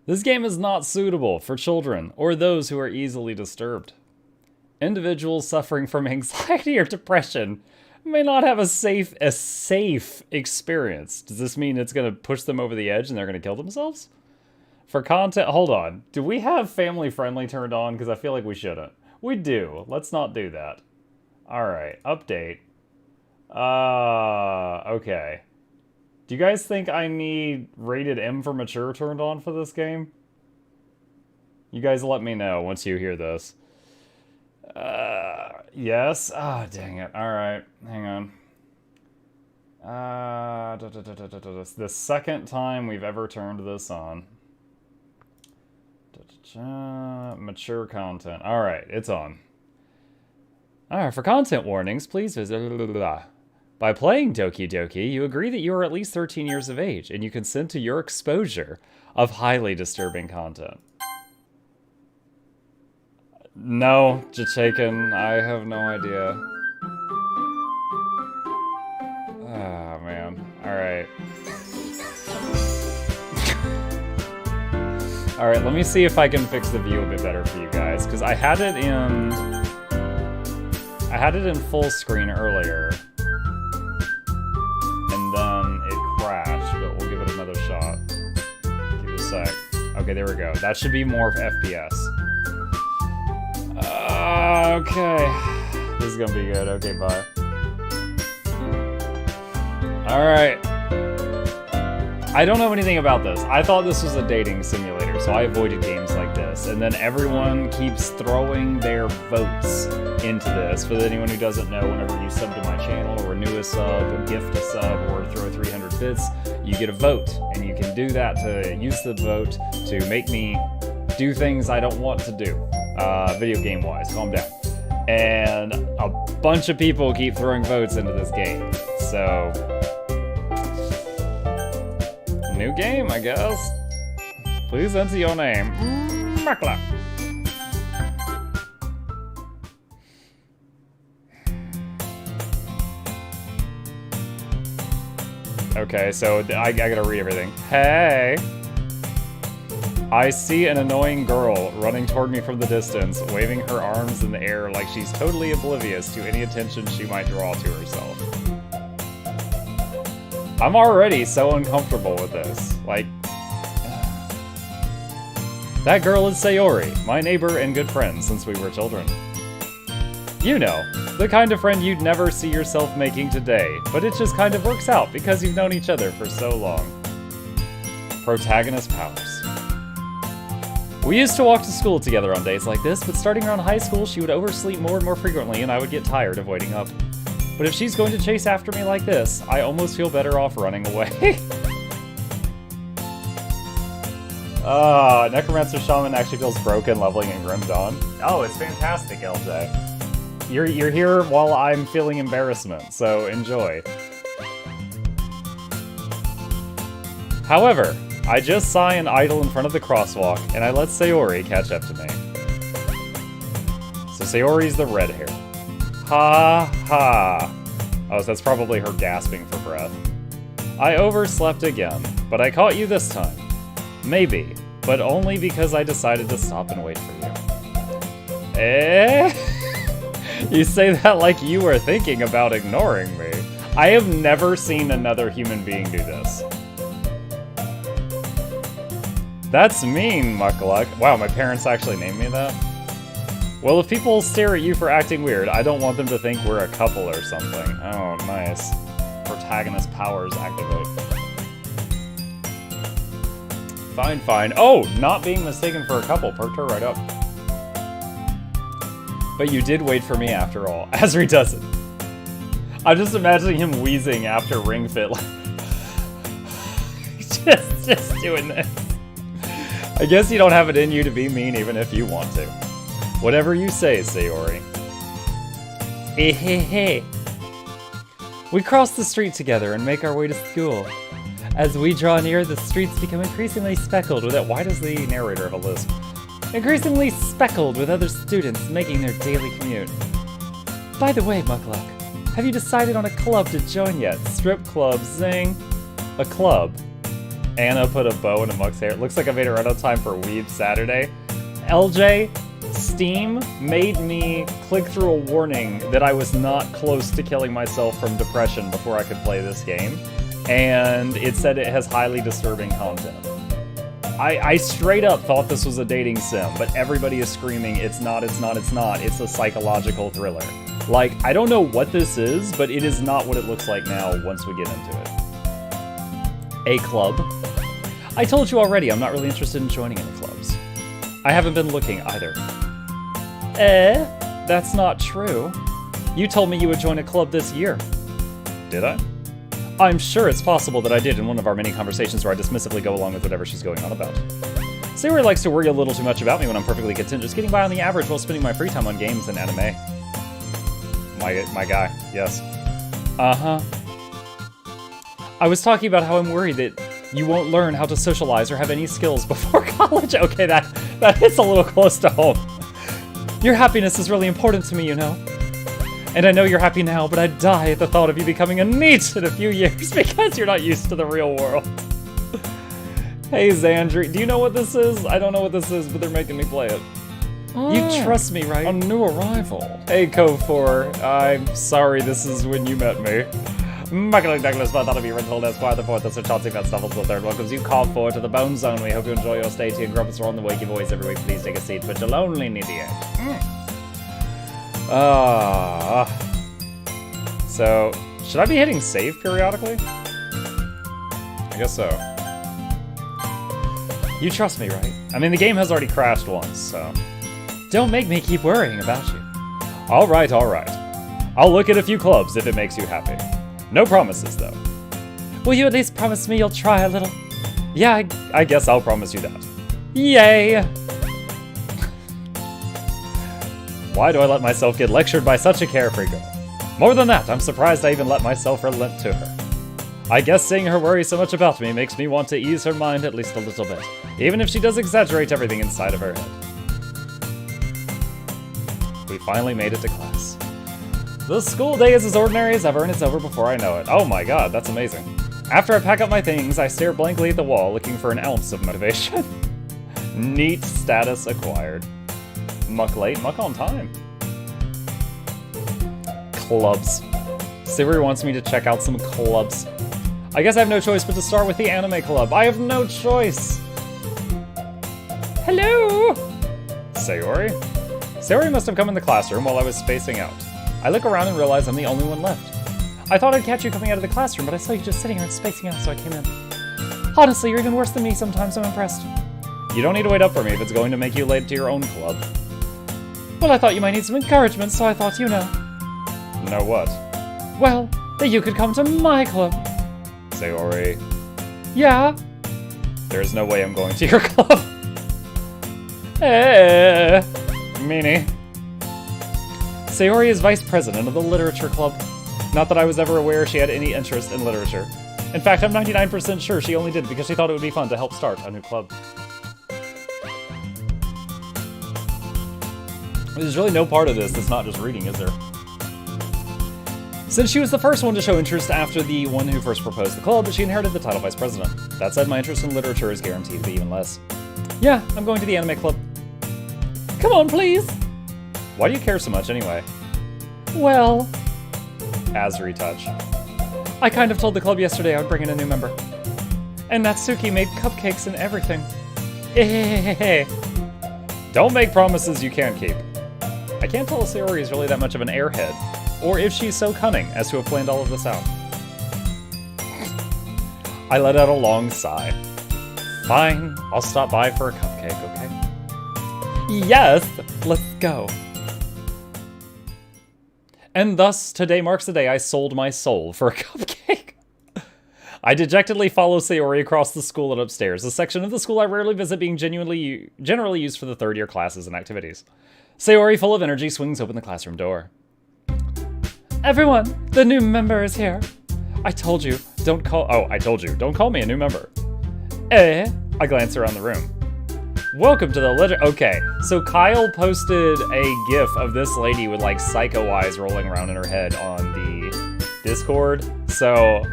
This game is not suitable for children or those who are easily disturbed. Individuals suffering from anxiety or depression may not have a safe experience. Does this mean it's going to push them over the edge and they're going to kill themselves? For content, hold on. Do we have family friendly turned on? Because I feel like we shouldn't. We do. Let's not do that. All right, update. Okay. Do you guys think I need rated M for mature turned on for this game? You guys let me know once you hear this. Yes? Ah, dang it. Alright, hang on. The second time we've ever turned this on. Mature content. Alright, it's on. Alright, for content warnings, please visit... By playing Doki Doki, you agree that you are at least 13 years of age, and you consent to your exposure of highly disturbing content. No, Jachaken, I have no idea. Ah, man. Alright. Alright, let me see if I can fix the view a bit better for you guys, because I had it in full screen earlier. And then it crashed, but we'll give it another shot. Give it a sec. Okay, there we go. That should be more FPS. Okay. This is gonna be good. Okay, bye. Alright. I don't know anything about this. I thought this was a dating simulator, so I avoided games like this. And then everyone keeps throwing their votes into this. For anyone who doesn't know, whenever you sub to my channel, or renew a sub, or gift a sub, or throw 300 bits, you get a vote. And you can do that to use the vote to make me do things I don't want to do. Video game wise, calm down. And a bunch of people keep throwing votes into this game. So, new game, I guess. Please enter your name. Mukluk. Okay, so I gotta read everything. Hey! I see an annoying girl running toward me from the distance, waving her arms in the air like she's totally oblivious to any attention she might draw to herself. I'm already so uncomfortable with this. Like... That girl is Sayori, my neighbor and good friend since we were children. You know, the kind of friend you'd never see yourself making today, but it just kind of works out because you've known each other for so long. Protagonist powers. We used to walk to school together on days like this, but starting around high school, she would oversleep more and more frequently, and I would get tired of waiting up. But if she's going to chase after me like this, I almost feel better off running away. Necromancer Shaman actually feels broken leveling in Grim Dawn. Oh, it's fantastic, LJ. You're here while I'm feeling embarrassment, so enjoy. However, I just saw an idol in front of the crosswalk, and I let Sayori catch up to me. So Sayori's the red hair. Ha ha. Oh, so that's probably her gasping for breath. I overslept again, but I caught you this time. Maybe, but only because I decided to stop and wait for you. Eh? You say that like you were thinking about ignoring me. I have never seen another human being do this. That's mean, Mukluk. Wow, my parents actually named me that? Well, if people stare at you for acting weird, I don't want them to think we're a couple or something. Oh, nice. Protagonist powers activate. Fine, fine. Oh, not being mistaken for a couple perked her right up. But you did wait for me after all. Asri doesn't. I'm just imagining him wheezing after Ring Fit. Like just doing this. I guess you don't have it in you to be mean even if you want to. Whatever you say, Sayori. Ehehe. We cross the street together and make our way to school. As we draw near, the streets become increasingly speckled with it. Why does the narrator have a lisp? Increasingly speckled with other students making their daily commute. By the way, Mukluk, have you decided on a club to join yet? Strip club, zing. A club. Anna put a bow in a Muck's hair. It looks like I made it right on time for Weeb Saturday. LJ, Steam made me click through a warning that I was not close to killing myself from depression before I could play this game. And it said it has highly disturbing content. I straight up thought this was a dating sim, but everybody is screaming, it's not, it's not, it's not. It's a psychological thriller. Like, I don't know what this is, but it is not what it looks like now once we get into it. A club. I told you already, I'm not really interested in joining any clubs. I haven't been looking either. That's not true. You told me you would join a club this year. Did I? I'm sure it's possible that I did in one of our many conversations where I dismissively go along with whatever she's going on about. Sayori likes to worry a little too much about me when I'm perfectly content just getting by on the average while spending my free time on games and anime. My guy, yes. Uh-huh. I was talking about how I'm worried that you won't learn how to socialize or have any skills before college. Okay, that hits a little close to home. Your happiness is really important to me, you know. And I know you're happy now, but I'd die at the thought of you becoming a NEET in a few years because you're not used to the real world. Hey, Xandri, do you know what this is? I don't know what this is, but they're making me play it. You trust me, right? A new arrival. Hey, Cove4, I'm sorry this is when you met me. Mukluk Douglas, but that'll be rental Esquire the 4th, that's a Chauncey Vets Novels the 3rd. Welcomes you, Cove4, to the Bone Zone. We hope you enjoy your stay tuned. Grumpus are on the way, give voice every week. Please take a seat, but you'll only need the edge. So, should I be hitting save periodically? I guess so. You trust me, right? I mean, the game has already crashed once, so... Don't make me keep worrying about you. Alright, alright. I'll look at a few clubs if it makes you happy. No promises, though. Will you at least promise me you'll try a little? Yeah, I guess I'll promise you that. Yay! Why do I let myself get lectured by such a carefree girl? More than that, I'm surprised I even let myself relent to her. I guess seeing her worry so much about me makes me want to ease her mind at least a little bit, even if she does exaggerate everything inside of her head. We finally made it to class. The school day is as ordinary as ever, and it's over before I know it. Oh my god, that's amazing. After I pack up my things, I stare blankly at the wall, looking for an ounce of motivation. Neat status acquired. Muck late, muck on time. Clubs. Sayori wants me to check out some clubs. I guess I have no choice but to start with the anime club. I have no choice. Hello? Sayori? Sayori must have come in the classroom while I was spacing out. I look around and realize I'm the only one left. I thought I'd catch you coming out of the classroom, but I saw you just sitting here and spacing out, so I came in. Honestly, you're even worse than me sometimes. I'm impressed. You don't need to wait up for me if it's going to make you late to your own club. Well, I thought you might need some encouragement, so I thought you know. Know what? Well, that you could come to my club. Sayori. Yeah? There's no way I'm going to your club. Meanie. Sayori is vice president of the literature club. Not that I was ever aware she had any interest in literature. In fact, I'm 99% sure she only did because she thought it would be fun to help start a new club. There's really no part of this that's not just reading, is there? Since she was the first one to show interest after the one who first proposed the club, she inherited the title vice president. That said, my interest in literature is guaranteed to be even less. Yeah, I'm going to the anime club. Come on, please! Why do you care so much, anyway? Well... Azri touch. I kind of told the club yesterday I would bring in a new member. And Natsuki made cupcakes and everything. Don't make promises you can't keep. I can't tell if Sayori is really that much of an airhead, or if she's so cunning as to have planned all of this out. I let out a long sigh. Fine, I'll stop by for a cupcake, okay? Yes, let's go. And thus, today marks the day I sold my soul for a cupcake. I dejectedly follow Sayori across the school and upstairs, a section of the school I rarely visit being generally used for the third-year classes and activities. Sayori, full of energy, swings open the classroom door. Everyone, the new member is here. I told you, don't call me a new member. I glance around the room. Welcome to the legend. Okay, so Kyle posted a gif of this lady with like psycho eyes rolling around in her head on the Discord. So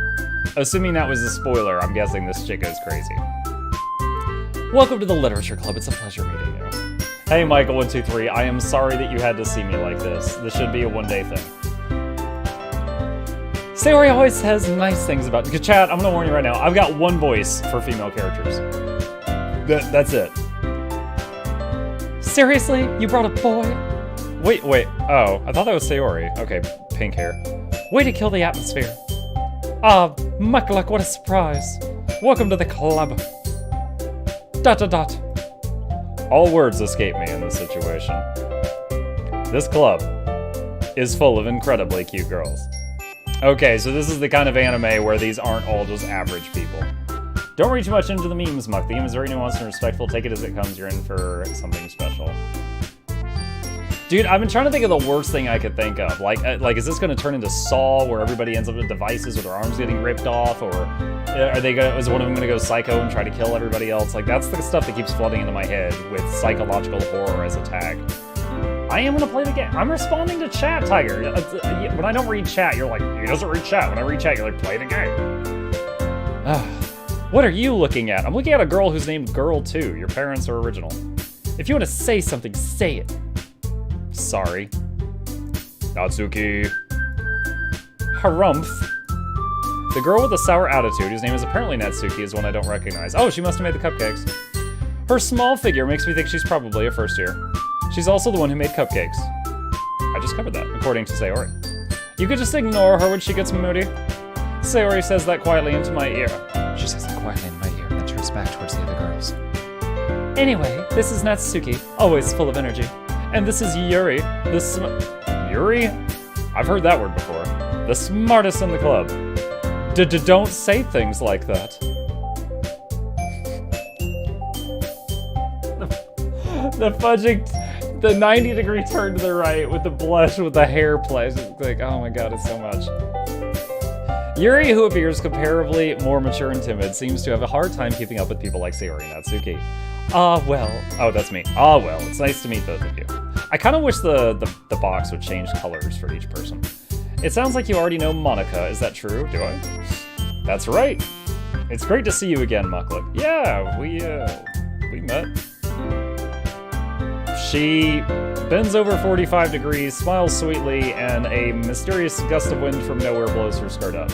Assuming that was a spoiler, I'm guessing this chick goes crazy. Welcome to the Literature Club. It's a pleasure meeting you. Hey, Michael123. I am sorry that you had to see me like this. This should be a one-day thing. Sayori always says nice things about... Chat, I'm gonna warn you right now. I've got one voice for female characters. That's it. Seriously? You brought a boy? Wait. Oh, I thought that was Sayori. Okay, pink hair. Way to kill the atmosphere. Ah, Mukluk, what a surprise. Welcome to the club. ... All words escape me in this situation. This club is full of incredibly cute girls. Okay, so this is the kind of anime where these aren't all just average people. Don't read too much into the memes, Muck. The game is very nuanced and respectful. Take it as it comes. You're in for something special. Dude, I've been trying to think of the worst thing I could think of. Like is this going to turn into Saw, where everybody ends up with devices with their arms getting ripped off, or is one of them going to go psycho and try to kill everybody else? Like, that's the stuff that keeps flooding into my head with psychological horror as a tag. I am going to play the game. I'm responding to chat, Tiger. When I don't read chat, you're like, he doesn't read chat. When I read chat, you're like, play the game. What are you looking at? I'm looking at a girl who's named Girl 2. Your parents are original. If you want to say something, say it. Sorry. Natsuki. Harumph. The girl with the sour attitude, whose name is apparently Natsuki, is one I don't recognize. Oh, she must have made the cupcakes. Her small figure makes me think she's probably a first year. She's also the one who made cupcakes. I just covered that, according to Sayori. You could just ignore her when she gets moody. Sayori says that quietly into my ear. She says that quietly in my ear, and then turns back towards the other girls. Anyway, this is Natsuki, always full of energy. And this is Yuri, Yuri? I've heard that word before. The smartest in the club. Don't say things like that. The fudging, the 90-degree turn to the right with the blush with the hair plays. It's like, oh my god, it's so much. Yuri, who appears comparably more mature and timid, seems to have a hard time keeping up with people like Sayori and Natsuki. Well. Oh, that's me. Well, it's nice to meet both of you. I kind of wish the box would change colors for each person. It sounds like you already know Monica. Is that true? Do I? That's right. It's great to see you again, Mukluk. Yeah, we met. She bends over 45 degrees, smiles sweetly, and a mysterious gust of wind from nowhere blows her skirt up.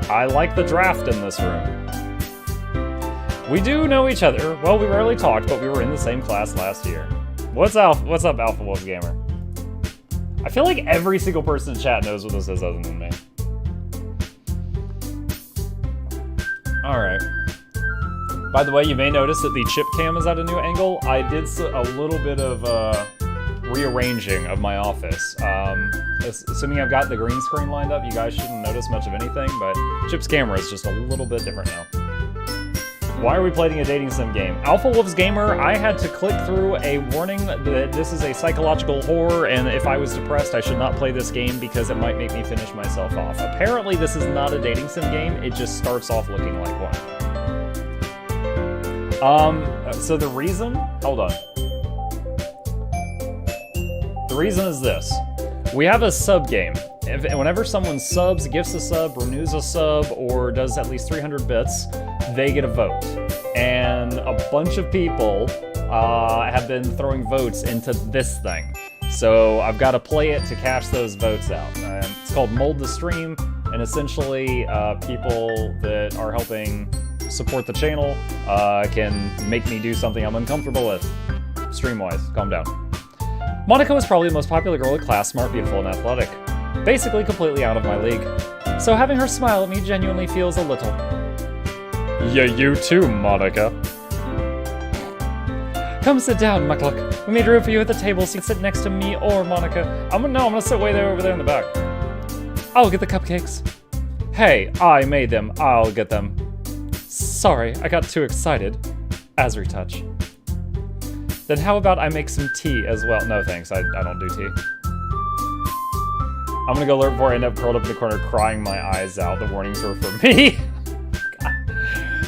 I like the draft in this room. We do know each other. Well, we rarely talked, but we were in the same class last year. What's up, Alpha Wolf Gamer? I feel like every single person in chat knows what this is other than me. Alright. By the way, you may notice that the chip cam is at a new angle. I did a little bit of rearranging of my office. Assuming I've got the green screen lined up, you guys shouldn't notice much of anything, but Chip's camera is just a little bit different now. Why are we playing a dating sim game? Alpha Wolves Gamer, I had to click through a warning that this is a psychological horror, and if I was depressed, I should not play this game because it might make me finish myself off. Apparently, this is not a dating sim game. It just starts off looking like one. So the reason... Hold on. The reason is this. We have a sub game. Whenever someone subs, gifts a sub, renews a sub, or does at least 300 bits, they get a vote. And a bunch of people have been throwing votes into this thing. So I've got to play it to cash those votes out. It's called Mold the Stream, and essentially people that are helping support the channel can make me do something I'm uncomfortable with. Stream-wise, calm down. Monica was probably the most popular girl in class, smart, beautiful, and athletic. Basically completely out of my league. So having her smile at me genuinely feels a little. Yeah, you too, Monica. Come sit down, Mukluk. We made room for you at the table so you can sit next to me or Monica. I'm gonna sit way over there in the back. I'll get the cupcakes. Hey, I made them. I'll get them. Sorry, I got too excited. As retouch. Then how about I make some tea as well? No thanks, I don't do tea. I'm gonna go lurk before I end up curled up in the corner crying my eyes out. The warnings were for me.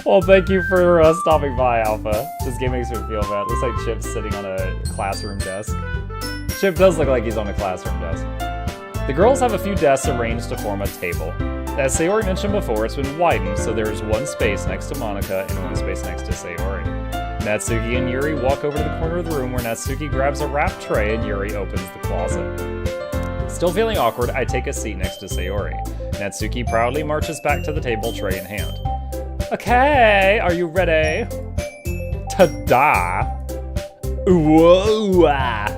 Well, thank you for stopping by, Alpha. This game makes me feel bad. Looks like Chip's sitting on a classroom desk. Chip does look like he's on a classroom desk. The girls have a few desks arranged to form a table. As Sayori mentioned before, it's been widened, so there's one space next to Monica and one space next to Sayori. Natsuki and Yuri walk over to the corner of the room where Natsuki grabs a wrapped tray and Yuri opens the closet. Still feeling awkward, I take a seat next to Sayori. Natsuki proudly marches back to the table, tray in hand. Okay, are you ready? Ta-da! Whoa!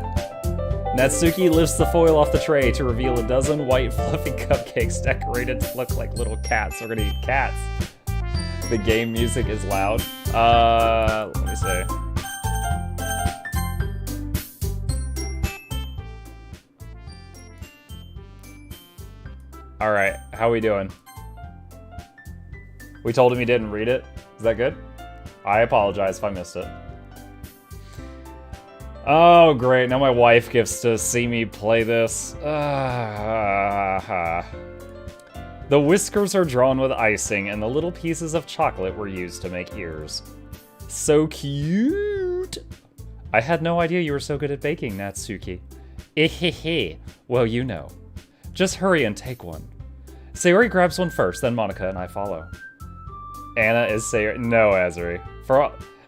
Natsuki lifts the foil off the tray to reveal a dozen white fluffy cupcakes decorated to look like little cats. We're gonna eat cats. The game music is loud. Let me see. All right, how we doing? We told him he didn't read it. Is that good? I apologize if I missed it. Oh, great. Now my wife gets to see me play this. The whiskers are drawn with icing, and the little pieces of chocolate were used to make ears. So cute! I had no idea you were so good at baking, Natsuki. Ehehe. Well, you know. Just hurry and take one. Sayori grabs one first, then Monica and I follow. Anna is Sayori. No, Azuri.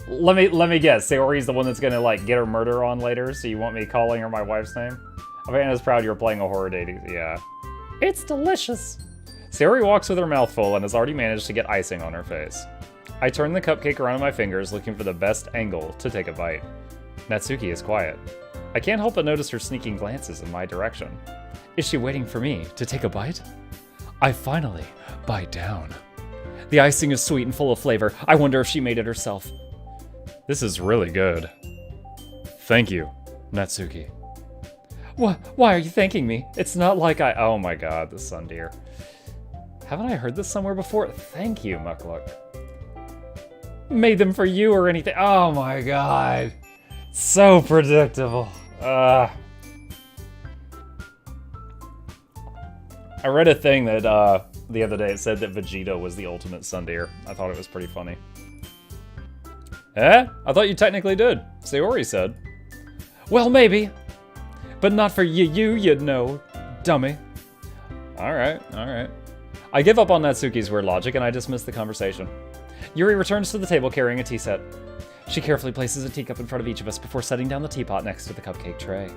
Let me guess. Sayori's the one that's gonna like get her murder on later. So you want me calling her my wife's name? I bet Anna's proud you're playing a horror dating. Yeah. It's delicious. Sayori walks with her mouth full and has already managed to get icing on her face. I turn the cupcake around in my fingers, looking for the best angle to take a bite. Natsuki is quiet. I can't help but notice her sneaking glances in my direction. Is she waiting for me to take a bite? I finally bite down. The icing is sweet and full of flavor. I wonder if she made it herself. This is really good. Thank you, Natsuki. Why are you thanking me? It's not like I... Oh my god, the sun deer. Haven't I heard this somewhere before? Thank you, Mukluk. Made them for you or anything. Oh my god. So predictable. I read a thing that the other day. It said that Vegeta was the ultimate sun deer. I thought it was pretty funny. Eh? I thought you technically did. Sayori said. Well, maybe. But not for you'd know, dummy. Alright. I give up on Natsuki's weird logic and I dismiss the conversation. Yuri returns to the table carrying a tea set. She carefully places a teacup in front of each of us before setting down the teapot next to the cupcake tray.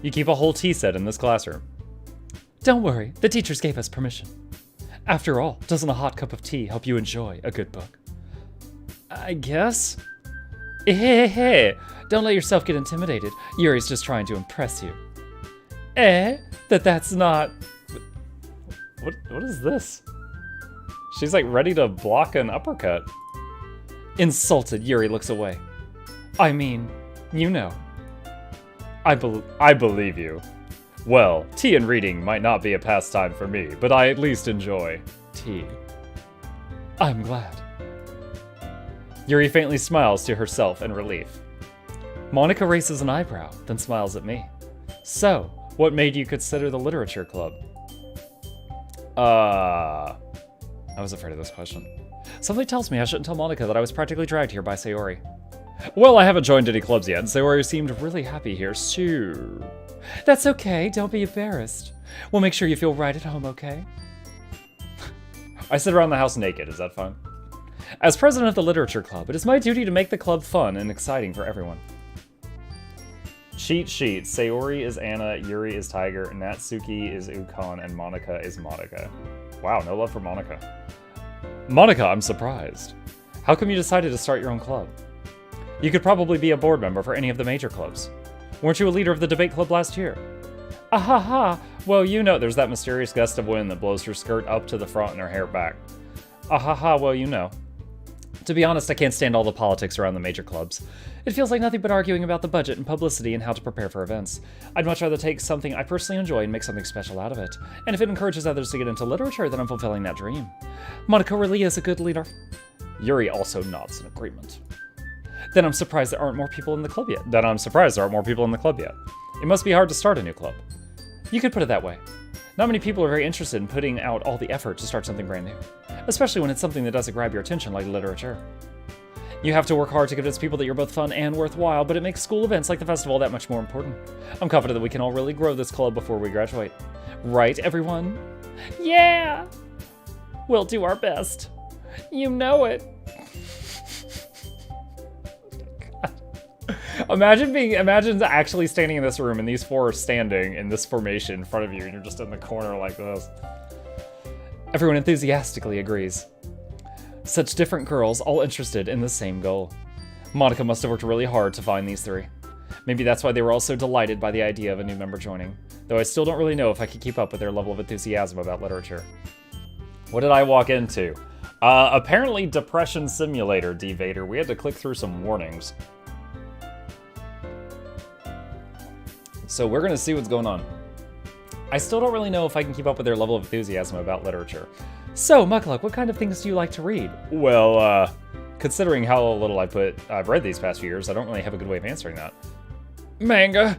You keep a whole tea set in this classroom. Don't worry, the teachers gave us permission. After all, doesn't a hot cup of tea help you enjoy a good book? I guess? Hey, don't let yourself get intimidated. Yuri's just trying to impress you. That's not... What is this? She's like ready to block an uppercut. Insulted, Yuri looks away. I mean, you know. I believe you. Well, tea and reading might not be a pastime for me, but I at least enjoy tea. I'm glad. Yuri faintly smiles to herself in relief. Monica raises an eyebrow, then smiles at me. So, what made you consider the literature club? I was afraid of this question. Something tells me I shouldn't tell Monica that I was practically dragged here by Sayori. Well, I haven't joined any clubs yet, and Sayori seemed really happy here, so... That's okay, don't be embarrassed. We'll make sure you feel right at home, okay? I sit around the house naked, is that fun? As president of the literature club, it is my duty to make the club fun and exciting for everyone. Cheat sheet. Sayori is Anna, Yuri is Tiger, Natsuki is Ukon, and Monica is Monica. Wow, no love for Monica. Monica, I'm surprised. How come you decided to start your own club? You could probably be a board member for any of the major clubs. Weren't you a leader of the debate club last year? Ahaha, well, you know, there's that mysterious gust of wind that blows her skirt up to the front and her hair back. Ahaha, well, you know. To be honest, I can't stand all the politics around the major clubs. It feels like nothing but arguing about the budget and publicity and how to prepare for events. I'd much rather take something I personally enjoy and make something special out of it. And if it encourages others to get into literature, then I'm fulfilling that dream. Monica really is a good leader. Yuri also nods in agreement. Then I'm surprised there aren't more people in the club yet. It must be hard to start a new club. You could put it that way. Not many people are very interested in putting out all the effort to start something brand new, especially when it's something that doesn't grab your attention like literature. You have to work hard to convince people that you're both fun and worthwhile, but it makes school events like the festival that much more important. I'm confident that we can all really grow this club before we graduate. Right, everyone? Yeah! We'll do our best. You know it. Imagine actually standing in this room and these four are standing in this formation in front of you and you're just in the corner like this. Everyone enthusiastically agrees. Such different girls, all interested in the same goal. Monica must have worked really hard to find these three. Maybe that's why they were all so delighted by the idea of a new member joining, though I still don't really know if I could keep up with their level of enthusiasm about literature. What did I walk into? Apparently Depression Simulator, D-Vader. We had to click through some warnings. So we're gonna see what's going on. I still don't really know if I can keep up with their level of enthusiasm about literature. So, Mukluk, what kind of things do you like to read? Well, considering how little I've read these past few years, I don't really have a good way of answering that. Manga.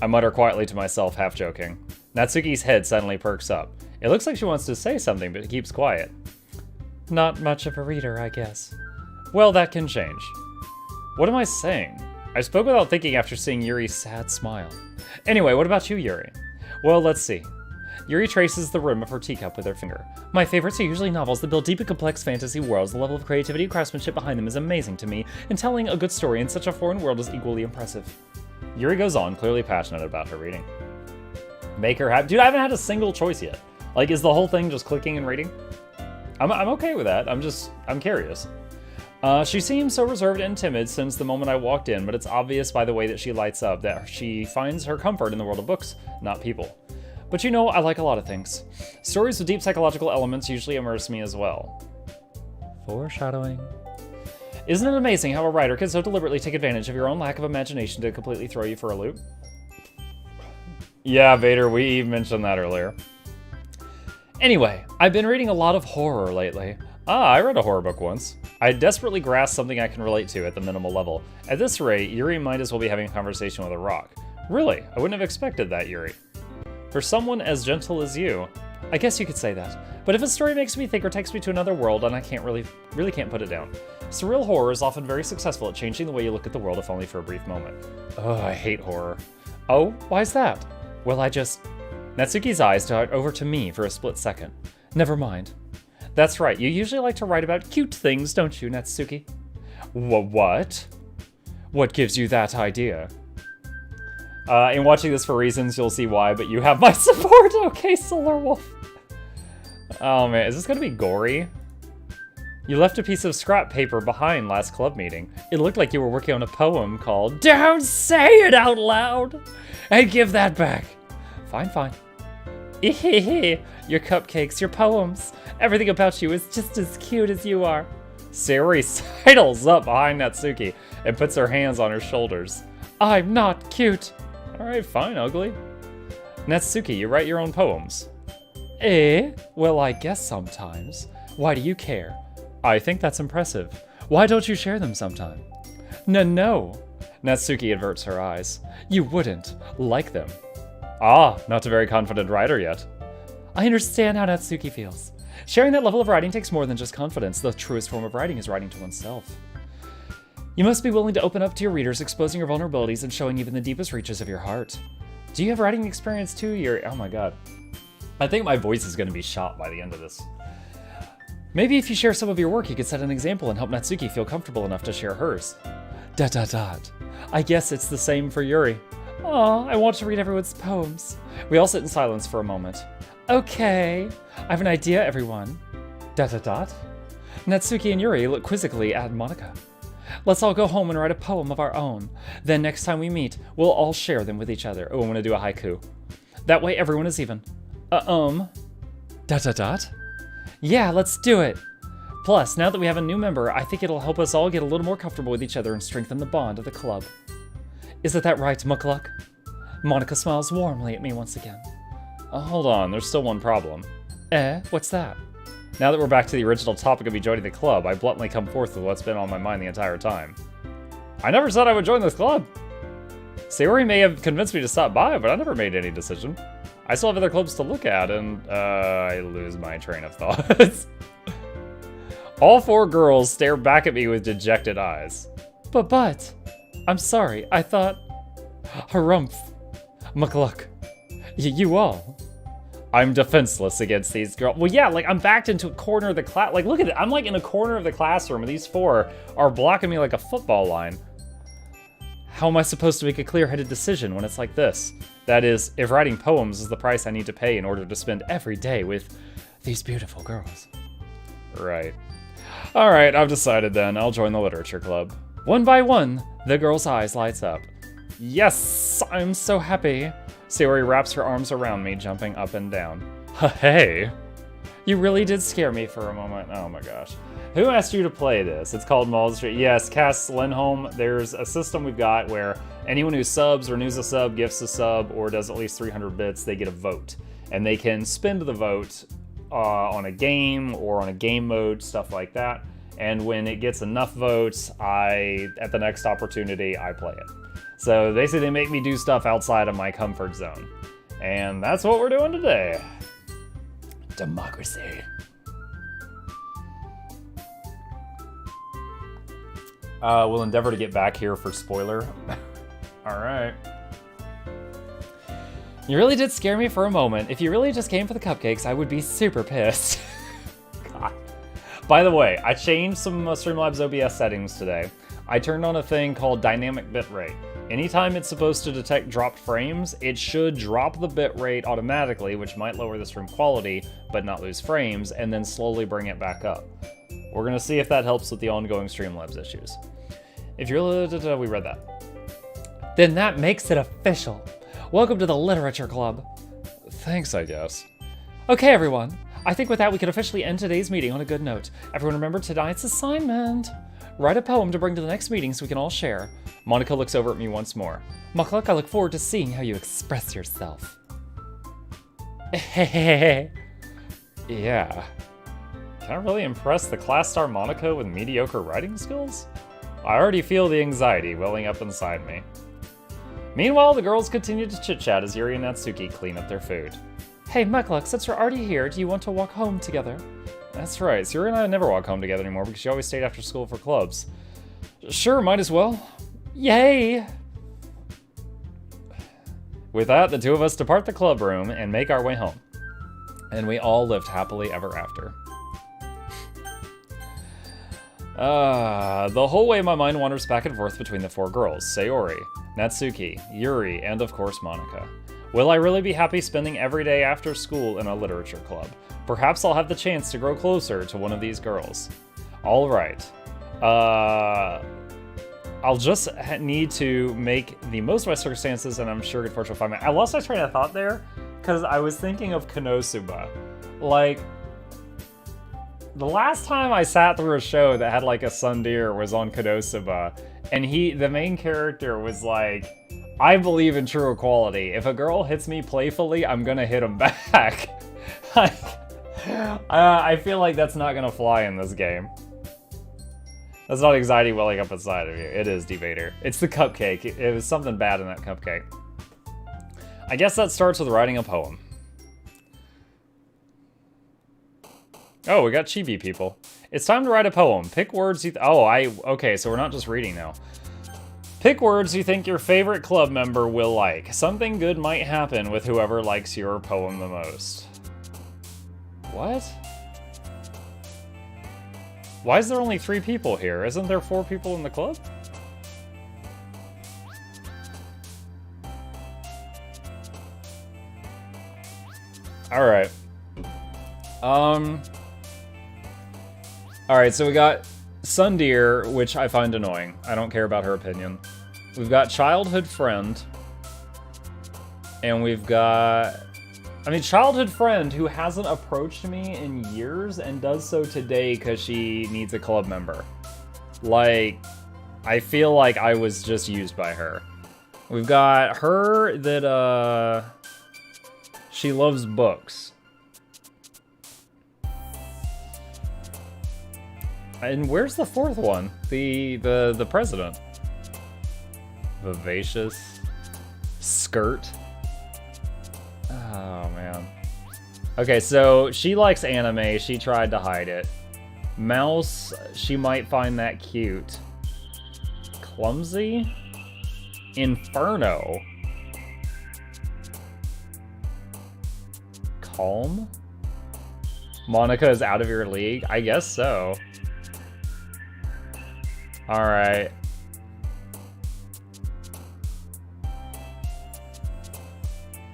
I mutter quietly to myself, half joking. Natsuki's head suddenly perks up. It looks like she wants to say something, but keeps quiet. Not much of a reader, I guess. Well, that can change. What am I saying? I spoke without thinking after seeing Yuri's sad smile. Anyway, what about you, Yuri? Well, let's see. Yuri traces the rim of her teacup with her finger. My favorites are usually novels that build deep and complex fantasy worlds. The level of creativity and craftsmanship behind them is amazing to me, and telling a good story in such a foreign world is equally impressive. Yuri goes on, clearly passionate about her reading. Make her happy. Dude, I haven't had a single choice yet. Like, is the whole thing just clicking and reading? I'm okay with that. I'm curious. She seems so reserved and timid since the moment I walked in, but it's obvious by the way that she lights up that she finds her comfort in the world of books, not people. But you know, I like a lot of things. Stories with deep psychological elements usually immerse me as well. Foreshadowing. Isn't it amazing how a writer can so deliberately take advantage of your own lack of imagination to completely throw you for a loop? Yeah, Vader, we mentioned that earlier. Anyway, I've been reading a lot of horror lately. I read a horror book once. I desperately grasped something I can relate to at the minimal level. At this rate, Yuri might as well be having a conversation with a rock. Really, I wouldn't have expected that, Yuri. For someone as gentle as you, I guess you could say that. But if a story makes me think or takes me to another world, then I can't really can't put it down. Surreal horror is often very successful at changing the way you look at the world, if only for a brief moment. Oh, I hate horror. Oh, why's that? Well, Natsuki's eyes dart over to me for a split second. Never mind. That's right, you usually like to write about cute things, don't you, Natsuki? What? What gives you that idea? In watching this for reasons, you'll see why, but you have my support, okay, Solar Wolf? Oh man, is this gonna be gory? You left a piece of scrap paper behind last club meeting. It looked like you were working on a poem called Don't Say It Out Loud! Hey, give that back. Fine. Your cupcakes, your poems. Everything about you is just as cute as you are. Sayori sidles up behind Natsuki and puts her hands on her shoulders. I'm not cute. Alright, fine, ugly. Natsuki, you write your own poems. Well, I guess sometimes. Why do you care? I think that's impressive. Why don't you share them sometime? No. Natsuki averts her eyes. You wouldn't like them. Not a very confident writer yet. I understand how Natsuki feels. Sharing that level of writing takes more than just confidence. The truest form of writing is writing to oneself. You must be willing to open up to your readers, exposing your vulnerabilities and showing even the deepest reaches of your heart. Do you have writing experience too? Oh my god. I think my voice is going to be shot by the end of this. Maybe if you share some of your work, you could set an example and help Natsuki feel comfortable enough to share hers. ... I guess it's the same for Yuri. I want to read everyone's poems. We all sit in silence for a moment. Okay, I have an idea, everyone. ... Natsuki and Yuri look quizzically at Monica. Let's all go home and write a poem of our own. Then next time we meet, we'll all share them with each other. Oh, I'm gonna do a haiku. That way everyone is even. ... Yeah, let's do it. Plus, now that we have a new member, I think it'll help us all get a little more comfortable with each other and strengthen the bond of the club. Isn't that right, Mukluk? Monica smiles warmly at me once again. Hold on, there's still one problem. What's that? Now that we're back to the original topic of me joining the club, I bluntly come forth with what's been on my mind the entire time. I never said I would join this club. Sayori may have convinced me to stop by, but I never made any decision. I still have other clubs to look at, and I lose my train of thought. All four girls stare back at me with dejected eyes. But, I'm sorry, I thought... Harumph. Mukluk. You all. I'm defenseless against these girls. Well, yeah, like, I'm backed into a corner of the class. Like, look at it. I'm, like, in a corner of the classroom, and these four are blocking me like a football line. How am I supposed to make a clear-headed decision when it's like this? That is, if writing poems is the price I need to pay in order to spend every day with these beautiful girls. Right. Alright, I've decided then. I'll join the literature club. One by one, the girl's eyes lights up. Yes, I'm so happy. Sayori wraps her arms around me, jumping up and down. Hey, you really did scare me for a moment. Oh my gosh. Who asked you to play this? It's called Mall Street. Yes, Cass Lindholm. There's a system we've got where anyone who subs, renews a sub, gifts a sub, or does at least 300 bits, they get a vote. And they can spend the vote on a game or on a game mode, stuff like that. And when it gets enough votes, at the next opportunity, I play it. So basically they make me do stuff outside of my comfort zone. And that's what we're doing today. Democracy. We'll endeavor to get back here for spoiler. Alright. You really did scare me for a moment. If you really just came for the cupcakes, I would be super pissed. God. By the way, I changed some Streamlabs OBS settings today. I turned on a thing called dynamic bitrate. Anytime it's supposed to detect dropped frames, it should drop the bitrate automatically, which might lower the stream quality, but not lose frames, and then slowly bring it back up. We're gonna see if that helps with the ongoing Streamlabs issues. If you're... we read that. Then that makes it official. Welcome to the Literature Club. Thanks, I guess. Okay, everyone. I think with that we can officially end today's meeting on a good note. Everyone remember tonight's assignment. Write a poem to bring to the next meeting so we can all share. Monica looks over at me once more. Mukluk, I look forward to seeing how you express yourself. Yeah. Can I really impress the class star Monica with mediocre writing skills? I already feel the anxiety welling up inside me. Meanwhile, the girls continue to chit-chat as Yuri and Natsuki clean up their food. Hey, Mukluk, since you're already here, do you want to walk home together? That's right, Yuri and I never walk home together anymore because she always stayed after school for clubs. Sure, might as well. Yay! With that, the two of us depart the club room and make our way home. And we all lived happily ever after. The whole way my mind wanders back and forth between the four girls, Sayori, Natsuki, Yuri, and of course Monica. Will I really be happy spending every day after school in a literature club? Perhaps I'll have the chance to grow closer to one of these girls. Alright. I'll just need to make the most of my circumstances, and I'm sure good fortune will find me. I lost my train of thought there, because I was thinking of Konosuba. Like, the last time I sat through a show that had like a Sundeer was on Konosuba, and the main character was like, I believe in true equality. If a girl hits me playfully, I'm gonna hit him back. I feel like that's not gonna fly in this game. That's not anxiety welling up inside of you. It is, Debater. It's the cupcake. It was something bad in that cupcake. I guess that starts with writing a poem. Oh, we got chibi people. It's time to write a poem. Pick words you... okay, so we're not just reading now. Pick words you think your favorite club member will like. Something good might happen with whoever likes your poem the most. What? Why is there only 3 people here? Isn't there 4 people in the club? Alright. Alright, so we got Sundeer, which I find annoying. I don't care about her opinion. We've got childhood friend. And we've got... childhood friend who hasn't approached me in years and does so today because she needs a club member. Like, I feel like I was just used by her. We've got her that, she loves books. And where's the 4th one? The president. Vivacious. Skirt. Oh, man. Okay, so she likes anime. She tried to hide it. Mouse, she might find that cute. Clumsy? Inferno. calm? Monica is out of your league? I guess so. Alright.